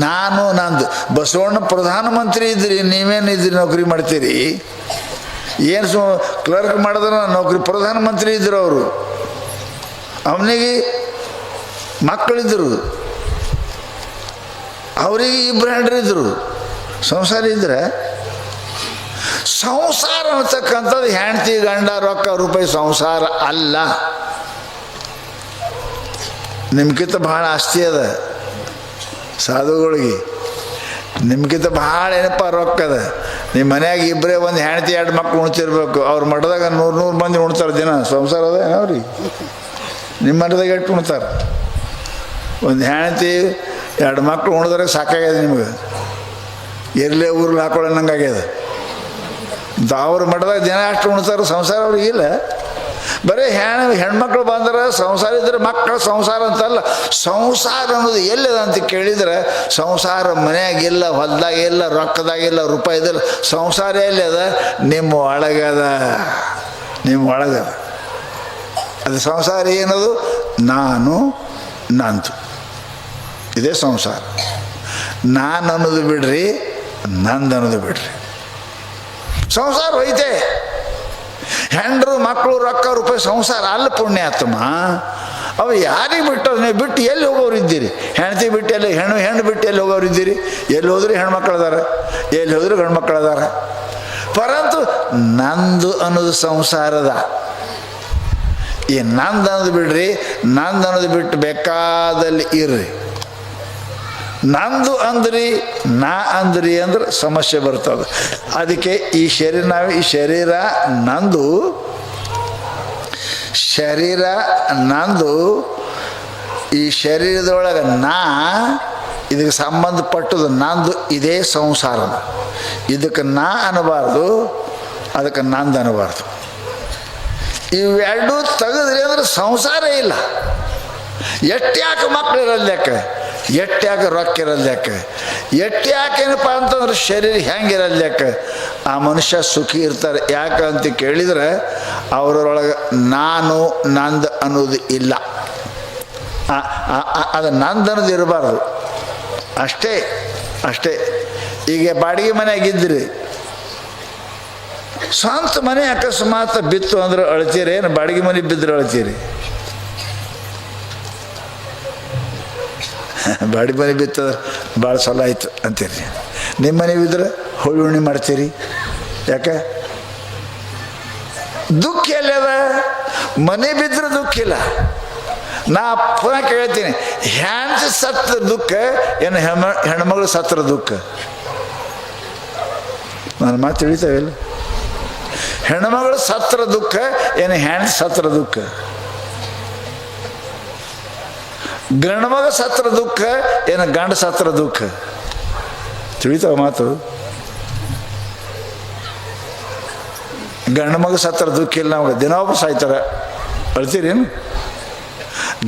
ನಾನು ನಂದು. ಬಸವಣ್ಣ ಪ್ರಧಾನಮಂತ್ರಿ ಇದ್ರಿ, ನೀವೇನಿದ್ರಿ ನೌಕರಿ ಮಾಡ್ತೀರಿ? ಏನು ಕ್ಲರ್ಕ್ ಮಾಡಿದ್ರೆ ನೌಕರಿ. ಪ್ರಧಾನಮಂತ್ರಿ ಇದ್ರು ಅವರು, ಅವನಿಗೆ ಮಕ್ಕಳಿದ್ದರು, ಅವರಿಗೆ ಇಬ್ಬರು ಹೆಂಡ್ರಿದ್ರು. ಸಂಸಾರ ಇದ್ರೆ ಸಂಸಾರ ಅಂತಕ್ಕಂಥದ್ದು ಹೆಂಡ್ತಿ ಗಂಡ ರೊಕ್ಕ ರೂಪಾಯಿ ಸಂಸಾರ ಅಲ್ಲ. ನಿಮ್ಗಿಂತ ಭಾಳ ಆಸ್ತಿ ಅದ ಸಾಧುಗಳಿಗೆ, ನಿಮ್ಗಿಂತ ಭಾಳ ಏನಪ್ಪ ರೊಕ್ಕ ಅದ. ನಿಮ್ಮ ಮನ್ಯಾಗ ಇಬ್ಬರೇ ಒಂದು ಹೆಂಡ್ತಿ 2 ಮಕ್ಳು ಉಣ್ತಿರ್ಬೇಕು. ಅವ್ರ ಮಠದಾಗ 100 ಮಂದಿ ಉಣ್ತಾರೆ ದಿನ. ಸಂಸಾರ ಅದ ಅವ್ರಿಗೆ. ನಿಮ್ಮ ಮಠದಾಗ ಎಷ್ಟು ಉಣ್ತಾರೆ? ಒಂದು ಹೆಂಡ್ತಿ 2 ಮಕ್ಳು ಉಣಿದ್ರೆ ಸಾಕಾಗ್ಯದ ನಿಮ್ಗೆ. ಎರ್ಲೇ ಊರಲ್ಲಿ ಹಾಕೊಳ್ಳೋಂಗಾಗ್ಯದ. ಅವ್ರ ಮಠದಾಗ ದಿನ ಅಷ್ಟು ಉಣ್ತಾರೆ. ಸಂಸಾರ ಅವ್ರಿಗಿಲ್ಲ. ಬರೀ ಹೆಣ್ಮಕ್ಳು ಬಂದ್ರೆ ಸಂಸಾರ ಇದ್ರೆ ಮಕ್ಕಳ ಸಂಸಾರ ಅಂತಲ್ಲ. ಸಂಸಾರ ಅನ್ನೋದು ಎಲ್ಲಿದೆ ಅಂತ ಕೇಳಿದ್ರೆ, ಸಂಸಾರ ಮನೆಯಾಗಿಲ್ಲ, ಹೊಲದಾಗಿಲ್ಲ, ರೊಕ್ಕದಾಗಿಲ್ಲ, ರೂಪಾಯಿದಿಲ್ಲ. ಸಂಸಾರ ಎಲ್ಲಿ ಅದ? ನಿಮ್ಮ ಒಳಗದ, ನಿಮ್ಮ ಒಳಗದ. ಅದು ಸಂಸಾರ ಏನದು? ನಾನು ನಂದು, ಇದೇ ಸಂಸಾರ. ನಾನು ಅನ್ನೋದು ಬಿಡ್ರಿ, ನಂದು ಅನ್ನೋದು ಬಿಡ್ರಿ. ಸಂಸಾರ ಹೋಯ್ತೆ. ಹೆಂಡ್ರು ಮಕ್ಕಳು ರೊಕ್ಕ ರೂಪಾಯಿ ಸಂಸಾರ ಅಲ್ಲ ಪುಣ್ಯಾತ್ಮ. ಅವು ಯಾರಿಗೆ ಬಿಟ್ಟು ನೀವು ಬಿಟ್ಟು ಎಲ್ಲಿ ಹೋಗೋರು ಇದ್ದೀರಿ? ಹೆಂಡ್ತಿ ಬಿಟ್ಟು ಎಲ್ಲಿ, ಹೆಣ್ಣು ಬಿಟ್ಟು ಎಲ್ಲಿ ಹೋಗೋರು ಇದ್ದೀರಿ? ಎಲ್ಲಿ ಹೋದ್ರೆ ಹೆಣ್ಮಕ್ಳು ಅದಾರ, ಎಲ್ಲಿ ಹೋದ್ರೆ ಗಂಡ್ಮಕ್ಳು ಅದಾರ. ಪರಂತು ನಂದು ಅನ್ನೋದು ಸಂಸಾರದ. ಈ ನಂದು ಅನ್ನೋದು ಬಿಡ್ರಿ, ನಂದು ಅನ್ನೋದು ಬಿಟ್ಟು ಬೇಕಾದಲ್ಲಿ ಇರ್ರಿ. ನಂದು ಅಂದ್ರಿ, ನಾ ಅಂದ್ರಿ ಅಂದ್ರೆ ಸಮಸ್ಯೆ ಬರ್ತದೆ. ಅದಕ್ಕೆ ಈ ಶರೀರ ನಂದು, ಶರೀರ ನಂದು. ಈ ಶರೀರದೊಳಗೆ ನಾ, ಇದಕ್ಕೆ ಸಂಬಂಧಪಟ್ಟದು ನಂದು, ಇದೇ ಸಂಸಾರದ. ಇದಕ್ಕೆ ನಾ ಅನ್ನಬಾರ್ದು, ಅದಕ್ಕೆ ನಂದು ಅನ್ನಬಾರ್ದು. ಇವೆರಡೂ ತೆಗೆದ್ರಿ ಅಂದ್ರೆ ಸಂಸಾರ ಇಲ್ಲ. ಎಟ್ಟ್ಯಾಕೆ ಮಕ್ಳು ಇರೋದು ಲೆಕ್ಕ, ಎಟ್ಟ್ಯಾಕೆ ರೊಕ್ಕ ಇರೋದು ಲೆಕ್ಕ, ಎಟ್ಟ್ಯಾಕೇನಪ್ಪ ಅಂತಂದ್ರೆ ಶರೀರ ಹೆಂಗಿರೋದು ಲೆಕ್ಕ. ಆ ಮನುಷ್ಯ ಸುಖಿ ಇರ್ತಾರೆ. ಯಾಕೆ ಅಂತ ಕೇಳಿದ್ರೆ ಅವರೊಳಗೆ ನಾನು ನಂದು ಅನ್ನೋದು ಇಲ್ಲ. ಅದು ನಂದು ಅನ್ನೋದು ಇರಬಾರ್ದು. ಅಷ್ಟೇ ಅಷ್ಟೇ. ಈಗ ಬಾಡಿಗೆ ಮನೆಯಾಗಿದ್ದಿರಿ, ಸ್ವಂತ ಮನೆ ಅಕಸ್ಮಾತ್ ಬಿತ್ತು ಅಂದ್ರೆ ಅಳ್ತೀರಿ ಏನು? ಬಾಡಿಗೆ ಮನೆ ಬಿದ್ದರೆ ಅಳ್ತೀರಿ? ಬಾಡಿಗೆ ಮನೆ ಬಿತ್ತಂದ್ರೆ ಭಾಳ ಸಲ ಆಯ್ತು ಅಂತೀರಿ. ನಿಮ್ಮ ಮನೆ ಬಿದ್ದರೆ ಹೋಳಿ ಹುಣ್ಣಿ ಮಾಡ್ತೀರಿ. ಯಾಕೆ? ದುಃಖ ಎಲ್ಲದ? ಮನೆ ಬಿದ್ದರೆ ದುಃಖ ಇಲ್ಲ. ನಾ ಪುನಃ ಕೇಳ್ತೀನಿ, ಹೆಣ್ಣು ಸತ್ತ ದುಃಖ ಏನು ಹೆಣ್ಮಗಳು ಸತ್ರ ದುಃಖ? ನನ್ನ ಮಾತು ತಿಳಿತಾವಿಲ್ಲ? ಹೆಣ್ಮಗಳು ಸತ್ರ ದುಃಖ ಏನು ಹೆಣ್ಣು ಸತ್ರ ದುಃಖ? ಗಂಡು ಮಗ ಸತ್ರ ದುಃಖ ಏನು ಗಂಡ ಸತ್ರ ದುಃಖ? ತಿಳಿತಾವ ಮಾತು? ಗಂಡು ಮಗ ಸತ್ರ ದುಃಖ ಇಲ್ಲ ನಮಗೆ. ದಿನ ಒಬ್ಬರು ಸಾಯ್ತಾರೆ, ಅಳ್ತೀರೇನು?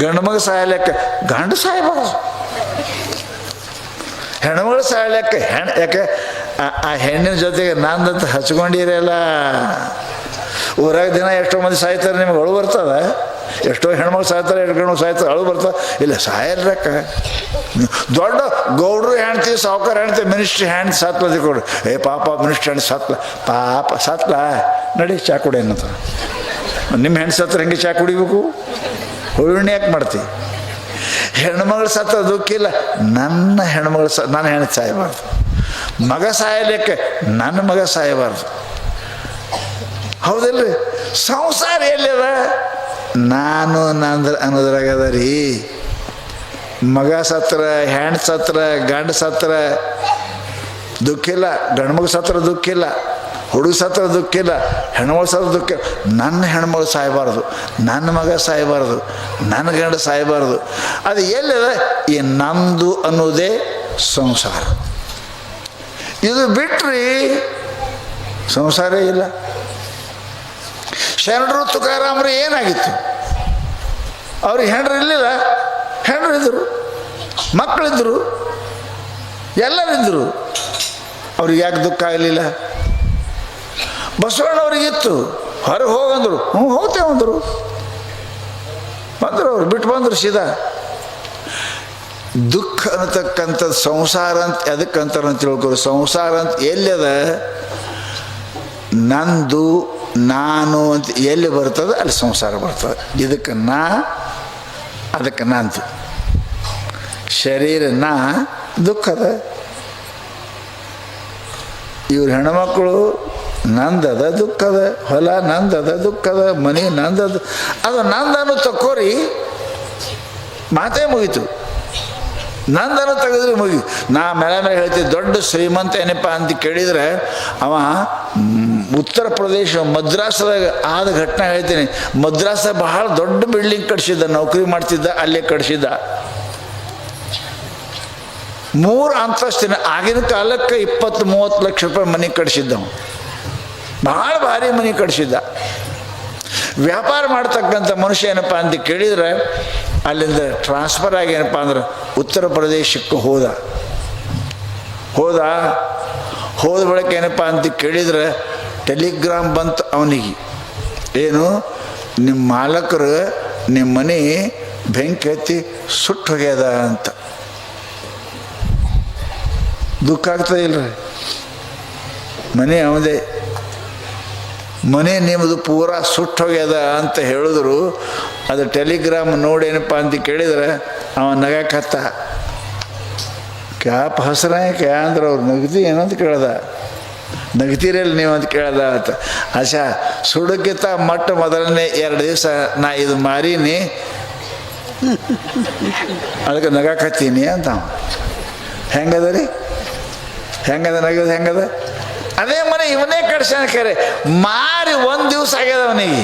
ಗಂಡು ಮಗ ಸಾಯಲೆಕ್ಕ ಗಂಡು ಸಾಯ್ಬಾರ್ದು, ಹೆಣ್ಮಗಳು ಸಾಯಲೆಕ್ಕ ಯಾಕೆ? ಆ ಹೆಣ್ಣಿನ ಜೊತೆಗೆ ನಂದಂತ ಹಚ್ಕೊಂಡಿರಲ್ಲ. ಊರಾಗ ದಿನ ಎಷ್ಟೋ ಮಂದಿ ಸಾಯ್ತಾರೆ, ನಿಮ್ಗೆ ಅಳು ಬರ್ತದ? ಎಷ್ಟೋ ಹೆಣ್ಮಕ್ಳು ಸಾಯ್ತಾರೆ, 2 ಗಂಡು ಸಾಯ್ತಾರೆ, ಅಳು ಬರ್ತದೆ? ಇಲ್ಲ, ಸಾಯಲ್ರಕ್ಕ. ದೊಡ್ಡ ಗೌಡ್ರು ಹೆಣ್ತಿ, ಸಾವುಕಾರ ಹೆಣ್ತಿ, ಮಿನಿಸ್ಟ್ರಿ ಹೆಣ್ಣು ಸತ್ಲದಿ ಕೊಡು. ಪಾಪ ಮಿನಿಸ್ಟ್ರಿ ಹೆಣ್ಣು ಸತ್ಲ, ಪಾಪ ಸತ್ಲ, ನಡಿ ಚಾ ಕುಡಿ ಅನ್ನತ್ತ. ನಿಮ್ಮ ಹೆಣ್ಣು ಸತ್ರ ಹೆಂಗೆ ಚಾ ಕುಡಿಬೇಕು? ಹುಣ್ಣಿ ಯಾಕೆ ಮಾಡ್ತಿ? ಹೆಣ್ಮಗಳು ಸತ್ತ ದುಃಖ ಇಲ್ಲ. ನನ್ನ ಹೆಣ್ಮಗಳು ನನ್ನ ಹೆಣ್ಣು ಸಾಯಬಾರ್ದು. ಮಗ ಸಾಯಲಿಕ್ಕೆ ನನ್ನ ಮಗ ಸಾಯಬಾರ್ದು. ಹೌದಿಲ್ರಿ? ಸಂಸಾರ ಎಲ್ಲಿದ? ನಾನು ನಂದು ಅನ್ನೋದ್ರಾಗದ ರೀ. ಮಗ ಸತ್ರ, ಹೆಣ್ಣು ಸತ್ರ, ಗಂಡು ಸತ್ರ ದುಃಖ ಇಲ್ಲ. ಗಂಡು ಮಗ ಸತ್ರ ದುಃಖ ಇಲ್ಲ, ಹುಡುಗ ಸತ್ರ ದುಃಖ ಇಲ್ಲ, ಹೆಣ್ಮಗಳು ಸತ್ರ ದುಃಖ. ನನ್ನ ಹೆಣ್ಮಗಳು ಸಾಯಬಾರ್ದು, ನನ್ನ ಮಗ ಸಾಯಬಾರ್ದು, ನನ್ನ ಗಂಡ ಸಾಯಬಾರ್ದು. ಅದು ಎಲ್ಲಿದೆ? ಈ ನಂದು ಅನ್ನೋದೇ ಸಂಸಾರ. ಇದು ಬಿಟ್ರಿ ಸಂಸಾರ ಇಲ್ಲ. ಶರಣರು ತುಕಾರಾಮರು ಏನಾಗಿತ್ತು? ಅವ್ರಿಗೆ ಹೆಂಡ್ರು ಇರಲಿಲ್ಲ, ಹೆಂಡ್ರು ಇದ್ದರು, ಮಕ್ಕಳಿದ್ದರು, ಎಲ್ಲರಿದ್ದರು. ಅವ್ರಿಗೆ ಯಾಕೆ ದುಃಖ ಆಗಲಿಲ್ಲ? ಬಸವಣ್ಣವ್ರಿಗಿತ್ತು. ಹೊರಗೆ ಹೋಗಂದ್ರು, ಹ್ಞೂ ಹೋಗ್ತೇವೆ ಅಂದರು. ಬಂದರು, ಅವ್ರು ಬಿಟ್ಟು ಬಂದರು ಸೀದಾ. ದುಃಖ ಅನ್ನತಕ್ಕಂಥದ್ದು ಸಂಸಾರ ಅಂತ ಅದಕ್ಕಂತಾರ ಅಂತ ತಿಳ್ಕೊರು. ಸಂಸಾರ ಅಂತ ಎಲ್ಲದ ನಂದು ನಾನು ಅಂತ ಎಲ್ಲಿ ಬರ್ತದೆ ಅಲ್ಲಿ ಸಂಸಾರ ಬರ್ತದೆ. ಇದಕ್ಕೆ ನಾ, ಅದಕ್ಕೆ ನಂದು. ಶರೀರ ನಾ, ದುಃಖದ. ಇವ್ರ ಹೆಣ್ಮಕ್ಳು ನಂದದ ದುಃಖದ, ಹೊಲ ನಂದದ ದುಃಖದ, ಮನೆ ನಂದದ. ಅದು ನಂದನ್ನು ತಕ್ಕೋರಿ, ಮಾತೇ ಮುಗೀತು. ನಂದನ್ನು ತೆಗೆದ್ರೆ ಮುಗಿ. ನಾ ಮೇಲೆ ಹೇಳ್ತೀವಿ, ದೊಡ್ಡ ಶ್ರೀಮಂತ ಏನಪ್ಪ ಅಂತ ಕೇಳಿದರೆ ಅವ ಉತ್ತರ ಪ್ರದೇಶ ಮದ್ರಾಸದಾಗ ಆದ ಘಟನೆ ಹೇಳ್ತೀನಿ. ಮದ್ರಾಸ ಬಹಳ ದೊಡ್ಡ ಬಿಲ್ಡಿಂಗ್ ಕಟ್ಸಿದ್ದ, ನೌಕರಿ ಮಾಡ್ತಿದ್ದ, ಅಲ್ಲೇ ಕಟ್ಸಿದ್ದ. 3 ಅಂತಸ್ತಿನ, ಆಗಿನ ಕಾಲಕ್ಕೆ 20-30 ಲಕ್ಷ ರೂಪಾಯಿ ಮನೆ ಕಟ್ಸಿದ್ದವ. ಭಾಳ ಭಾರಿ ಮನೆ ಕಟ್ಸಿದ್ದ. ವ್ಯಾಪಾರ ಮಾಡ್ತಕ್ಕಂಥ ಮನುಷ್ಯ ಏನಪ್ಪ ಅಂತ ಕೇಳಿದರೆ ಅಲ್ಲಿಂದ ಟ್ರಾನ್ಸ್ಫರ್ ಆಗಿ ಏನಪ್ಪ ಅಂದ್ರೆ ಉತ್ತರ ಪ್ರದೇಶಕ್ಕೆ ಹೋದ ಬಳಿಕ ಏನಪ್ಪ ಅಂತ ಕೇಳಿದರೆ ಟೆಲಿಗ್ರಾಮ್ ಬಂತು ಅವನಿಗೆ. ಏನು, ನಿಮ್ಮ ಮಾಲಕರು ನಿಮ್ಮ ಮನೆ ಬೆಂಕಿ ಹತ್ತಿ ಸುಟ್ಟು ಹೋಗ್ಯದ ಅಂತ. ದುಃಖ ಆಗ್ತದೆ ಇಲ್ರಿ? ಮನೆ ಅವದೇ, ಮನೆ ನಿಮ್ಮದು ಪೂರಾ ಸುಟ್ಟು ಹೋಗ್ಯದ ಅಂತ ಹೇಳಿದ್ರು. ಅದು ಟೆಲಿಗ್ರಾಮ್ ನೋಡೇನಪ್ಪ ಅಂತ ಕೇಳಿದ್ರೆ ಅವ ನಗಕತ್ತ. ಕ್ಯಾಪ್ ಹಸ್ರ ಕ್ಯಾ ಅಂದ್ರೆ ಅವ್ರು ನಗದಿ ಏನಂತ ಕೇಳ್ದ. ನಗತೀರಲ್ಲ ನೀವು ಅಂತ ಕೇಳ್ದ ಅಂತ. ಆಶಾ ಸುಡಕ್ಕಿಂತ ಮೊದಲನೇ 2 ದಿವಸ ನಾ ಇದು ಮಾರೀನಿ, ಅದಕ್ಕೆ ನಗಕತ್ತೀನಿ ಅಂತ. ಹೆಂಗದ ರೀ? ಹೆಂಗದ ನಗದು? ಹೆಂಗದ? ಅದೇ ಮನೆ ಇವನೇ ಕಡ್ಸ್ಯಾನ. ಖರೆ ಮಾರಿ 1 ದಿವಸ ಆಗ್ಯದ ಅವನಿಗೆ.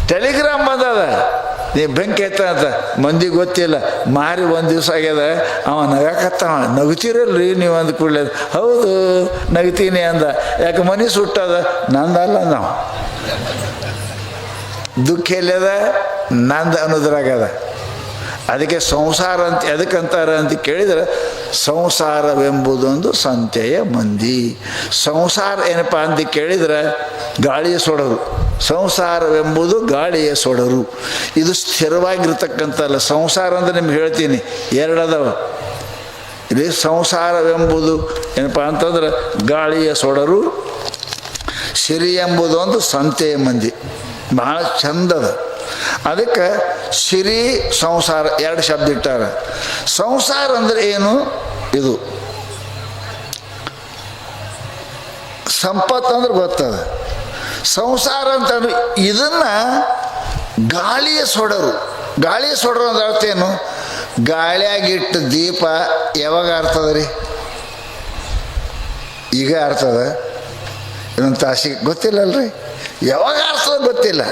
ಟೆಲಿಗ್ರಾಮ್ ಬಂದದ, ನೀ ಬೆಂಕಿ ಎತ್ತ ಅಂತ. ಮಂದಿಗೆ ಗೊತ್ತಿಲ್ಲ. ಮಾರಿ 1 ದಿವಸ ಆಗ್ಯದ. ಅವ ನಗಾಕತ್ತವ. ನಗ್ತೀರಲ್ರಿ ನೀವು ಅಂದ ಕೂಡಲೇ, ಹೌದು ನಗ್ತೀನಿ ಅಂದ. ಯಾಕೆ ಮನೆ ಸುಟ್ಟದ? ನಂದಲ್ಲ ನಾವು. ದುಃಖ ಎಲ್ಲದ? ನಂದು ಅನ್ನೋದ್ರಾಗದ. ಅದಕ್ಕೆ ಸಂಸಾರ ಅಂತ ಎದಕ್ಕಂತಾರ ಅಂತ ಕೇಳಿದರೆ, ಸಂಸಾರವೆಂಬುದೊಂದು ಸಂತೆಯ ಮಂದಿ. ಸಂಸಾರ ಏನಪ್ಪ ಅಂತ ಕೇಳಿದರೆ ಗಾಳಿಯ ಸೊಡರು. ಸಂಸಾರವೆಂಬುದು ಗಾಳಿಯ ಸೊಡರು. ಇದು ಸ್ಥಿರವಾಗಿರ್ತಕ್ಕಂಥಲ್ಲ. ಸಂಸಾರ ಅಂದರೆ ನಿಮ್ಗೆ ಹೇಳ್ತೀನಿ, 2 ಅದಾವ ಇಲ್ಲಿ. ಸಂಸಾರವೆಂಬುದು ಏನಪ್ಪ ಅಂತಂದ್ರೆ ಗಾಳಿಯ ಸೊಡರು, ಸಿರಿ ಎಂಬುದೊಂದು ಸಂತೆಯ ಮಂದಿ. ಬಹಳ ಚಂದದ. ಅದಕ್ಕೆ ಸಿರಿ ಸಂಸಾರ 2 ಶಬ್ದ ಇಟ್ಟಾರ. ಸಂಸಾರ ಅಂದರೆ ಏನು? ಇದು ಸಂಪತ್ತು ಅಂದ್ರೆ ಗೊತ್ತದ. ಸಂಸಾರ ಅಂತಂದ್ರೆ ಇದನ್ನ ಗಾಳಿಯ ಸೊಡರು. ಗಾಳಿಯ ಸೊಡರು ಅಂದ್ರೆ ಅರ್ಥ ಏನು? ಗಾಳಿಯಾಗಿಟ್ಟು ದೀಪ ಯಾವಾಗ ಆರ್ತದ ರೀ? ಈಗ ಆರ್ತದ? ಇನ್ನೊಂದು ತಾಸಿಗೆ ಗೊತ್ತಿಲ್ಲಲ್ರಿ? ಯಾವಾಗ ಆರ್ತದ ಗೊತ್ತಿಲ್ಲ.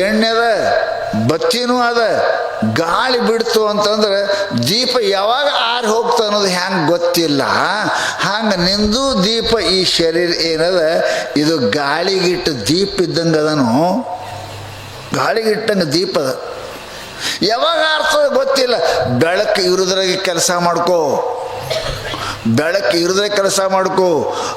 ಎಣ್ಣೆದ ಬತ್ತಿನೂ ಅದ. ಗಾಳಿ ಬಿಡ್ತು ಅಂತಂದ್ರೆ ದೀಪ ಯಾವಾಗ ಆರಿ ಹೋಗ್ತ ಅನ್ನೋದು ಹೆಂಗೆ ಗೊತ್ತಿಲ್ಲ. ಹಂಗೆ ನಿಂದು ದೀಪ ಈ ಶರೀರ ಏನದ, ಇದು ಗಾಳಿಗಿಟ್ಟು ದೀಪ ಇದ್ದಂಗೆ ಅದನು. ಗಾಳಿಗಿಟ್ಟಂಗೆ ದೀಪ ಅದ. ಯಾವಾಗ ಆರ್ತದೆ ಗೊತ್ತಿಲ್ಲ. ಬೆಳಕು ಇರೋದ್ರಾಗೆ ಕೆಲಸ ಮಾಡ್ಕೋ, ಬೆಳಕು ಇರದೆ ಕೆಲಸ ಮಾಡ್ಕೋ.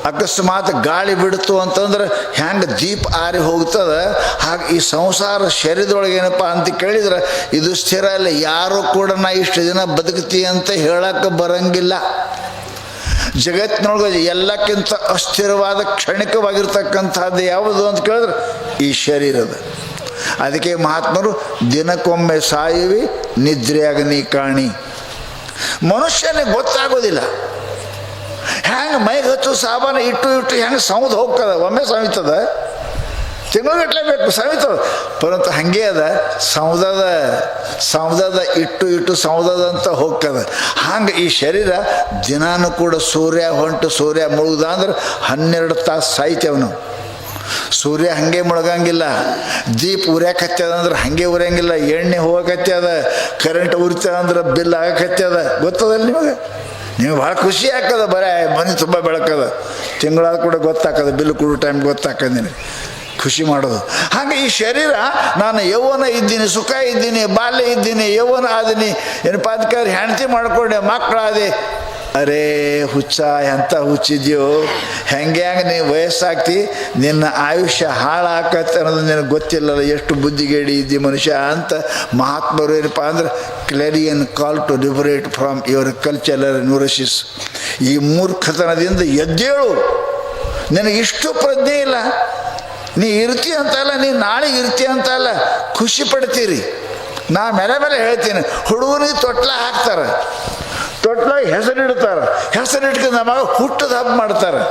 ಅಕಸ್ಮಾತ್ ಗಾಳಿ ಬಿಡ್ತು ಅಂತಂದ್ರೆ ಹೆಂಗೆ ದೀಪ ಆರಿ ಹೋಗ್ತದ, ಹಾಗೆ ಈ ಸಂಸಾರ ಶರೀರದೊಳಗೆ ಏನಪ್ಪ ಅಂತ ಕೇಳಿದ್ರೆ ಇದು ಸ್ಥಿರ ಇಲ್ಲ. ಯಾರು ಕೂಡ ನಾ ಇಷ್ಟು ದಿನ ಬದುಕ್ತಿ ಅಂತ ಹೇಳಕ್ಕೆ ಬರಂಗಿಲ್ಲ. ಜಗತ್ತಿನೊಳಗೆ ಎಲ್ಲಕ್ಕಿಂತ ಅಸ್ಥಿರವಾದ ಕ್ಷಣಿಕವಾಗಿರ್ತಕ್ಕಂಥದ್ದು ಯಾವುದು ಅಂತ ಕೇಳಿದ್ರೆ ಈ ಶರೀರದ. ಅದಕ್ಕೆ ಮಹಾತ್ಮರು ದಿನಕ್ಕೊಮ್ಮೆ ಸಾಯುವಿ ನಿದ್ರೆಯಾಗ ನೀ ಕಾಣಿ. ಮನುಷ್ಯನಿಗೆ ಗೊತ್ತಾಗೋದಿಲ್ಲ. ಹೆಂಗೆ ಮೈಗೆ ಹಚ್ಚು ಸಾಬಾನ ಇಟ್ಟು ಹೆಂಗೆ ಸೌದು ಹೋಗ್ತದ. ಒಮ್ಮೆ ಸವಿತದ, ತಿಂಗಳಗಟ್ಟಲೆ ಬೇಕು ಸವಿತದ. ಪರಂತು ಹಾಗೆ ಅದ. ಸೌದದ ಇಟ್ಟು ಸೌದದಂತ ಹೋಗ್ತದ. ಹಂಗೆ ಈ ಶರೀರ ದಿನಾನು ಕೂಡ ಸೂರ್ಯ ಹೊಂಟು ಸೂರ್ಯ ಮುಳುಗ್ದ ಅಂದ್ರೆ 12 ತಾಸು ಸಾಯ್ತೇವೆ ನಾವು. ಸೂರ್ಯ ಹಾಗೆ ಮುಳುಗಂಗಿಲ್ಲ. ದೀಪ ಉರಿಯಾಕತ್ತದ ಅಂದ್ರೆ ಹಾಗೆ ಉರಿಯಂಗಿಲ್ಲ. ಎಣ್ಣೆ ಹೋಗಕತ್ತದ, ಕರೆಂಟ್ ಉರಿತದ ಅಂದ್ರೆ ಬಿಲ್ ಆಗಕತ್ತದ. ಗೊತ್ತದಲ್ಲ ನಿಮಗೆ? ನೀವು ಭಾಳ ಖುಷಿ ಆಗ್ತದ. ಬರೇ ಮನೆ ತುಂಬ ಬೆಳಕದ. ತಿಂಗಳಾದ ಕೂಡ ಗೊತ್ತಾಕದ, ಬಿಲ್ ಕೊಡೋ ಟೈಮ್ ಗೊತ್ತಾಕದ. ನಿನಗೆ ಖುಷಿ ಮಾಡೋದು. ಹಾಗೆ ಈ ಶರೀರ ನಾನು ಯೌವನ ಇದ್ದೀನಿ, ಸುಖ ಇದ್ದೀನಿ, ಬಾಲ್ಯ ಇದ್ದೀನಿ, ಯೌವನ ಆದೀನಿ, ಏನಪ್ಪ ಅದಕ್ಕೆ ಹೆಂಡತಿ ಮಾಡ್ಕೊಂಡೆ, ಮಕ್ಕಳಾದೆ. ಅರೇ ಹುಚ್ಚ, ಎಂಥ ಹುಚ್ಚಿದ್ಯೋ. ಹೆಂಗೆ ನೀವು ವಯಸ್ಸಾಗ್ತಿ, ನಿನ್ನ ಆಯುಷ್ಯ ಹಾಳಾಕತ್ತೆ ಅನ್ನೋದು ನಿನಗೆ ಗೊತ್ತಿಲ್ಲಲ್ಲ. ಎಷ್ಟು ಬುದ್ಧಿಗೇಡಿ ಇದ್ದಿ ಮನುಷ್ಯ ಅಂತ ಮಹಾತ್ಮರು ಏನಪ್ಪ ಅಂದ್ರೆ clarion call to liberate from your cultural neurosis. ಈ ಮೂರ್ಖತನದಿಂದ ಎದ್ದೇಳು. ನಿನಗಿಷ್ಟು ಪ್ರಜ್ಞೆ ಇಲ್ಲ. ನೀ ಇರ್ತೀಯ ಅಂತಲ್ಲ, ನೀ ನಾಳೆ ಇರ್ತೀಯ ಅಂತಲ್ಲ, ಖುಷಿ ಪಡ್ತೀರಿ. ನಾ ಮೇಲೆ ಮೇಲೆ ಹೇಳ್ತೀನಿ, ಹುಡುಗನಿಗೆ ತೊಟ್ಲ ಹಾಕ್ತಾರೆ, ತೊಟ್ಲಾಗ ಹೆಸರಿಡ್ತಾರೆ, ಹೆಸರಿಟ್ಕೊಂಡು ನಮ್ಮ ಮಗ ಹುಟ್ಟದ ಹಬ್ಬ ಮಾಡ್ತಾರೆ.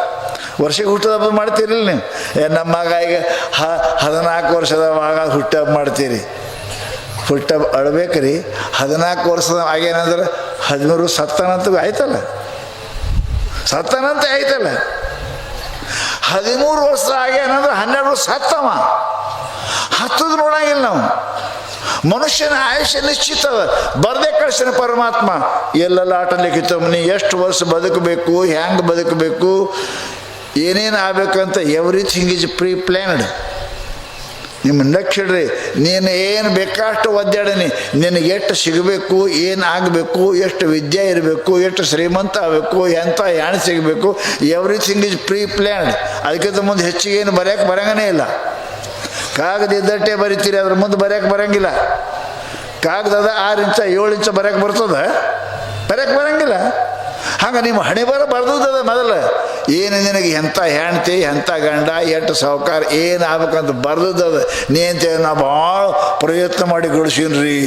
ವರ್ಷಕ್ಕೆ ಹುಟ್ಟದ ಹಬ್ಬ ಮಾಡ್ತೀರಿಲ್ಲ ನೀವು? ನಮ್ಮ ಮಗ ಈಗ 14 ವರ್ಷದ ಮಗ ಹುಟ್ಟ ಹಬ್ಬ ಮಾಡ್ತೀರಿ. ಹುಟ್ಟ ಅಳ್ಬೇಕ್ರಿ. 14 ವರ್ಷದ ಆಗೇನಂದ್ರೆ 13 ಸತ್ತಾನಂತ ಆಯ್ತಲ್ಲ, ಸತ್ತಾನಂತ ಆಯ್ತಲ್ಲ. 13 ವರ್ಷ ಆಗ್ಯಾನಂದ್ರೆ 12 ಸತ್ತವ. ಹತ್ತದು ನೋಡಂಗಿಲ್ಲ ನಾವು. ಮನುಷ್ಯನ ಆಯುಷ್ಯ ನಿಶ್ಚಿತ ಅದ, ಬರ್ದೇ ಕಳಿಸ್ತಾನೆ ಪರಮಾತ್ಮ. ಎಲ್ಲೆಲ್ಲ ಆಟ ಲಿಖಿತ. ನೀ ಎಷ್ಟು ವರ್ಷ ಬದುಕಬೇಕು, ಹ್ಯಾಂಗೆ ಬದುಕಬೇಕು, ಏನೇನು ಆಗಬೇಕಂತ ಎವ್ರಿಥಿಂಗ್ ಈಸ್ ಪ್ರೀ ಪ್ಲ್ಯಾನ್ಡ್. ನಿಮ್ಮ ನಕ್ಷಡ್ರಿ, ನೀನು ಏನು ಬೇಕಾಷ್ಟು ಒದ್ದಾಡನಿ, ನಿನಗೆ ಎಷ್ಟು ಸಿಗಬೇಕು, ಏನು ಆಗಬೇಕು, ಎಷ್ಟು ವಿದ್ಯೆ ಇರಬೇಕು, ಎಷ್ಟು ಶ್ರೀಮಂತ ಆಗಬೇಕು, ಎಂಥ ಯಾಣ್ ಸಿಗಬೇಕು, ಎವ್ರಿಥಿಂಗ್ ಈಸ್ ಪ್ರೀ ಪ್ಲ್ಯಾನ್ಡ್. ಅದಕ್ಕಿಂತ ಮುಂದೆ ಹೆಚ್ಚಿಗೆ ಏನು ಬರೆಯೋಕೆ ಬರಂಗನೇ ಇಲ್ಲ. ಕಾಗದ ಇದ್ದಟ್ಟೆ ಬರಿತೀರಿ, ಅದ್ರ ಮುಂದೆ ಬರೆಯೋಕೆ ಬರೋಂಗಿಲ್ಲ. ಕಾಗದದ 6 ಇಂಚ 7 ಇಂಚ ಬರೆಯೋಕೆ ಬರ್ತದ? ಬರೆಯೋಕೆ ಬರೋಂಗಿಲ್ಲ. ಹಂಗೆ ನಿಮ್ಮ ಹಣೆ ಬರ್ದದ ಮೊದಲು. ಏನು ನಿನಗೆ ಎಂಥ ಹೆಣ್ತಿ, ಎಂಥ ಗಂಡ, ಎಷ್ಟು ಸಾವುಕಾರ, ಏನು ಆಗ್ಬೇಕಂತ ಬರ್ದದ. ನೀ ಅಂತೇಳಿ ನಾ ಭಾಳ ಪ್ರಯತ್ನ ಮಾಡಿ ಗಳಿಸೀನ್ರಿ.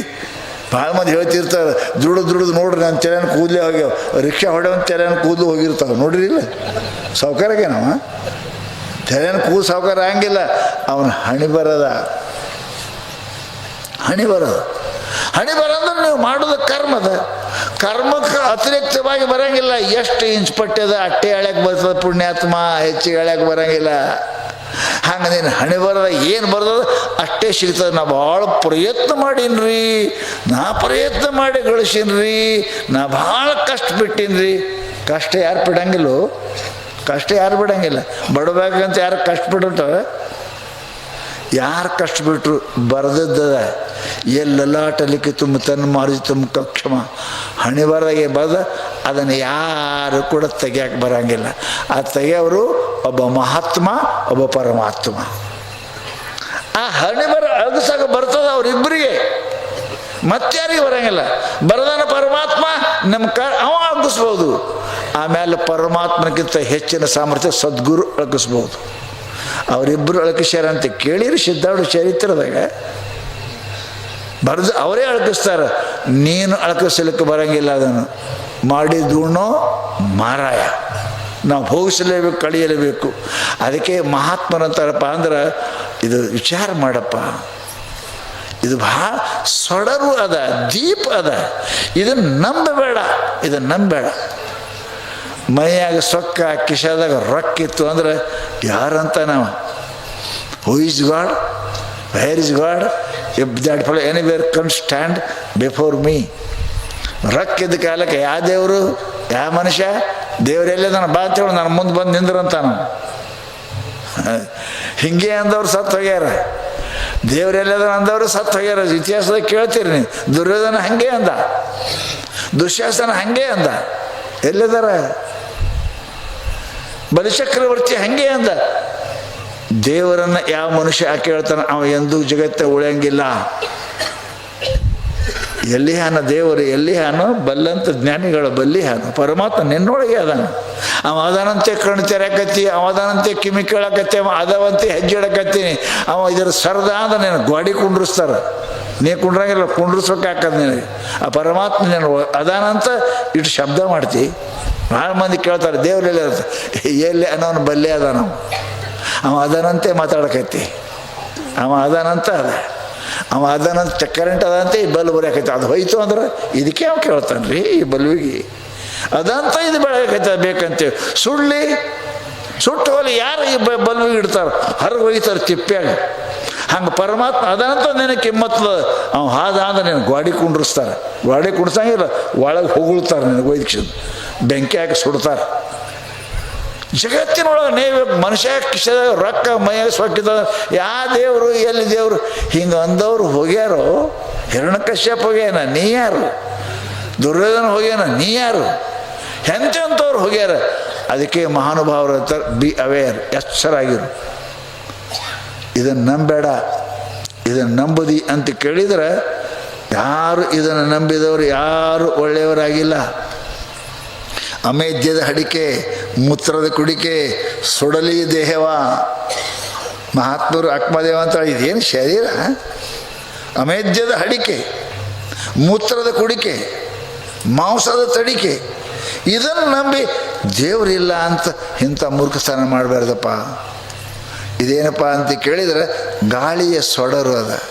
ಭಾಳ ಮಂದಿ ಹೇಳ್ತಿರ್ತಾರೆ, ದುಡಿದು ನೋಡ್ರಿ ನನ್ನ ತಲೆನ ಕೂದಲೇ ಹೋಗ್ಯಾವ. ರಿಕ್ಷಾ ಹೊಡೆಯೊಂದು ತಲೆನ ಕೂದಲು ಹೋಗಿರ್ತಾವೆ ನೋಡ್ರಿ. ಇಲ್ಲ ಸಾವುಕಾರಗೆ ನಾವು ತಲೆನ ಕೂದಲು ಸಾವುಕಾರ ಹಂಗಿಲ್ಲ. ಅವನ ಹಣೆ ಬರದ, ಹಣೆ ಬರೋದು. ಹಣೆ ಬರೋದ್ರೆ ನೀವು ಮಾಡೋದು ಕರ್ಮದ. ಕರ್ಮಕ್ಕೆ ಅತಿರಿಕ್ತವಾಗಿ ಬರೋಂಗಿಲ್ಲ. ಎಷ್ಟು ಇಂಚ್ ಪಟ್ಟ್ಯದ ಅಟ್ಟೆ ಎಳ್ಯಾಕೆ ಬರ್ತದೆ ಪುಣ್ಯಾತ್ಮ, ಹೆಚ್ಚಿಗೆ ಎಳ್ಯಾಕೆ ಬರೋಂಗಿಲ್ಲ. ಹಂಗೆ ನೀನು ಹಣೆ ಬರದ ಏನು ಬರ್ತದ ಅಷ್ಟೇ ಸಿಗ್ತದೆ. ನಾ ಭಾಳ ಪ್ರಯತ್ನ ಮಾಡೀನ್ರಿ, ನಾ ಪ್ರಯತ್ನ ಮಾಡಿ ಗಳಿಸೀನ್ರಿ, ನಾ ಭಾಳ ಕಷ್ಟ ಬಿಟ್ಟೀನ್ರಿ. ಕಷ್ಟ ಯಾರು ಬಿಡಂಗಿಲ್ಲೋ? ಕಷ್ಟ ಯಾರು ಬಿಡಂಗಿಲ್ಲ. ಬಡಬೇಕಂತ ಯಾರು ಕಷ್ಟ ಬಿಡ್ತಾರೆ? ಯಾರು ಕಷ್ಟ ಬಿಟ್ಟರು ಬರೆದದ್ದದ. ಎಲ್ಲೆಲ್ಲಾಟ ಲಿಖಿತಂ ತನ್ನ ಮಾರ್ಜಿತಂ ಕಕ್ಷಮ. ಹಣೆ ಬರದಾಗೆ ಬರೆದ ಅದನ್ನು ಯಾರು ಕೂಡ ತೆಗಿಯಕ್ಕೆ ಬರೋಂಗಿಲ್ಲ. ಆ ತೆಗೆಯವರು ಒಬ್ಬ ಮಹಾತ್ಮ, ಒಬ್ಬ ಪರಮಾತ್ಮ. ಆ ಹಣೆ ಬರ ಅಗಸಾಗ ಬರ್ತದ ಅವರಿಬ್ಬರಿಗೆ, ಮತ್ತಾರಿಗೆ ಬರೋಂಗಿಲ್ಲ. ಬರದಾನ ಪರಮಾತ್ಮ, ನಮ್ಮ ಅವ ಅಗಿಸ್ಬೋದು. ಆಮೇಲೆ ಪರಮಾತ್ಮನಕ್ಕಿಂತ ಹೆಚ್ಚಿನ ಸಾಮರ್ಥ್ಯ ಸದ್ಗುರು ಅಳಗಿಸ್ಬೋದು. ಅವರಿಬ್ಬರು ಅಳಕಿಸ್ಯಾರಂತೆ ಕೇಳಿರಿ ಸಿದ್ಧಾರೂಢ ಚರಿತ್ರದಾಗ ಬರೆದು ಅವರೇ ಅಳಕಿಸ್ತಾರೆ. ನೀನು ಅಳಕಿಸ್ಲಿಕ್ಕೆ ಬರೋಂಗಿಲ್ಲ. ಅದನ್ನು ಮಾಡಿದ್ದುಣ್ಣೋ ಮಾರಾಯ, ನಾವು ಭೋಗಿಸಲೇಬೇಕು, ಕಳಿಯಲೇಬೇಕು. ಅದಕ್ಕೆ ಮಹಾತ್ಮರಂತಾರಪ್ಪ ಅಂದ್ರೆ ಇದು ವಿಚಾರ ಮಾಡಪ್ಪ, ಇದು ಭಾಳ ಸೊಡರು ಅದ, ದೀಪ ಅದ. ಇದನ್ನು ನಂಬಬೇಡ, ಇದನ್ನು ನಂಬಬೇಡ. ಮೈಯಾಗ ಸೊಕ್ಕ, ಕಿಶಾದಾಗ ರೊಕ್ಕ ಇತ್ತು ಅಂದ್ರೆ ಯಾರಂತ ನಾವು? Who is God, where is God, if that follow anywhere come stand before me. ರೊಕ್ಕಿದ್ದ ಕಾಲಕ್ಕೆ ಯಾವ ದೇವರು, ಯಾವ ಮನುಷ್ಯ, ದೇವರೆಲ್ಲೇ ನಾನು ಬಾ ಅಂತೇಳಿ ನಾನು ಮುಂದೆ ಬಂದು ನಿಂದ್ರಂತ. ನಾವು ಹಿಂಗೆ ಅಂದವ್ರು ಸತ್ತು ಹೋಗ್ಯಾರ. ದೇವರೆಲ್ಲದ ಅಂದವರು ಸತ್ತು ಹೋಗ್ಯಾರ. ಇತಿಹಾಸದಾಗ ಕೇಳ್ತೀರಿ ನೀವು. ದುರ್ಯೋಧನ ಹಂಗೆ ಅಂದ, ದುಶ್ಯಾಸನ ಹಂಗೆ ಅಂದ. ಎಲ್ಲಿದಾರ? ಬಲಿಚಕ್ರವರ್ತಿ ಹಂಗೆ ಅಂದ. ದೇವರನ್ನು ಯಾವ ಮನುಷ್ಯ ಕೇಳ್ತಾನೆ ಅವ ಎಂದೂ ಜಗತ್ತ ಉಳಿಯಂಗಿಲ್ಲ. ಎಲ್ಲಿ ಹಾನ ದೇವರು, ಎಲ್ಲಿ ಹಾನು ಬಲ್ಲಂತ ಜ್ಞಾನಿಗಳ ಬಲ್ಲಿ ಹಾನು ಪರಮಾತ್ಮ ನಿನ್ನೊಳಗೆ ಅದಾನ. ಅವ ಅದಾನಂತೆ ಕಣ್ಣು ತೆರೆಕತ್ತಿ, ಅವ ಅದಾನಂತೆ ಕಿಮಿ ಕೇಳಕತ್ತಿ, ಅವ ಅದವಂತೆ ಹೆಜ್ಜೆ ಇಡಕತ್ತೀನಿ. ಅವ ಇದರ ಸರದ ಅಂದ್ರೆ ನೀನು ಗಾಡಿ ಕುಂಡ್ರಿಸ್ತಾರ, ನೀ ಕುಂಡ್ರಂಗಿಲ್ಲ, ಕುಂಡ್ರಿಸ್ಬೇಕು ಹಾಕದ್ ನಿನಗೆ. ಆ ಪರಮಾತ್ಮ ನೀನು ಅದಾನಂತ ಇಟ್ಟು ಶಬ್ದ ಮಾಡ್ತಿ. ಭಾಳ ಮಂದಿ ಕೇಳ್ತಾರೆ ದೇವ್ರೆಲ್ಲ ಎಲ್ಲಿ ಅನ್ನೋನು ಬಲ್ಲೆ ಅದಾನ. ಅವ ಅದನಂತೆ ಮಾತಾಡಕೈತಿ, ಅವ ಅದನಂತ ಅದ, ಅವ ಅದನಂತ ಕರೆಂಟ್ ಅದಂತೆ ಈ ಬಲ್ಬ್ ಬರೆಯಕೈತಿ. ಅದು ಹೋಯ್ತು ಅಂದ್ರೆ ಇದಕ್ಕೆ ಅವ ಕೇಳ್ತಾನೆ ರೀ, ಈ ಬಲ್ಬಿಗೆ ಅದಂತ ಇದು ಬೆಳಕೈತೆ ಬೇಕಂತೇಳಿ. ಸುಟ್ಟು ಹೋಲಿ ಯಾರು ಈ ಬಲ್ಬಿಗೆ ಇಡ್ತಾರೆ, ಹೊರಗೆ ಒಯ್ತಾರೆ ತಿಪ್ಪ್ಯಾಗ. ಹಂಗೆ ಪರಮಾತ್ಮ ಅದಂತ ನಿನಗೆ ಕಿಮ್ಮತ್ತದ. ಅವ ಹಾದ ಅಂದ್ರೆ ನೀನು ಗಾಡಿ ಕುಂಡ್ರಿಸ್ತಾರೆ, ಗಾಡಿ ಕುಂಡ್ಸಂಗಿಲ್ಲ, ಒಳಗೆ ಹೊಗಳ್ತಾರೆ, ನಿನಗೆ ಒಯ್ದು ಬೆಂಕಿ ಹಾಕಿ ಸುಡ್ತಾರೆ. ಜಗತ್ತಿನೊಳಗೆ ನೀವು ಮನುಷ್ಯ ಕಿಶದಾಗ ರೊಕ್ಕ ಮೈಯಾಗ ಸೊಕ್ಕಿದ ಯಾವ ದೇವರು, ಎಲ್ಲಿ ದೇವರು ಹಿಂಗೆ ಅಂದವ್ರು ಹೋಗ್ಯಾರೋ. ಹಿರಣ್ಯಕಶ್ಯಪ ಹೋಗ್ಯಾನ, ನೀ ಯಾರು? ದುರ್ಯೋಧನ ಹೋಗ್ಯಾನ, ನೀ ಯಾರು? ಎಂಥವ್ರು ಹೋಗ್ಯಾರ. ಅದಕ್ಕೆ ಮಹಾನುಭಾವರು ಅಂತಾರೆ, ಬಿ ಅವೇರ್, ಎಚ್ಚರಾಗಿರು. ಇದನ್ನು ನಂಬೇಡ. ಇದನ್ನು ನಂಬುದಿ ಅಂತ ಕೇಳಿದ್ರೆ ಯಾರು ಇದನ್ನು ನಂಬಿದವರು ಯಾರು ಒಳ್ಳೆಯವರಾಗಿಲ್ಲ. ಅಮೇಧ್ಯದ ಅಡಿಕೆ, ಮೂತ್ರದ ಕುಡಿಕೆ, ಸುಡಲಿ ದೇಹವ. ಮಹಾತ್ಮರು ಆತ್ಮದೇವ ಅಂತ ಇದೇನು ಶರೀರ? ಅಮೇಧ್ಯದ ಅಡಿಕೆ, ಮೂತ್ರದ ಕುಡಿಕೆ, ಮಾಂಸದ ತಡಿಕೆ, ಇದನ್ನು ನಂಬಿ ದೇವರಿಲ್ಲ ಅಂತ ಇಂಥ ಮೂರ್ಖಸ್ಥಾನ ಮಾಡಬಾರ್ದಪ್ಪ. ಇದೇನಪ್ಪ ಅಂತ ಕೇಳಿದರೆ ಗಾಳಿಯ ಸೊಡರು ಅದ.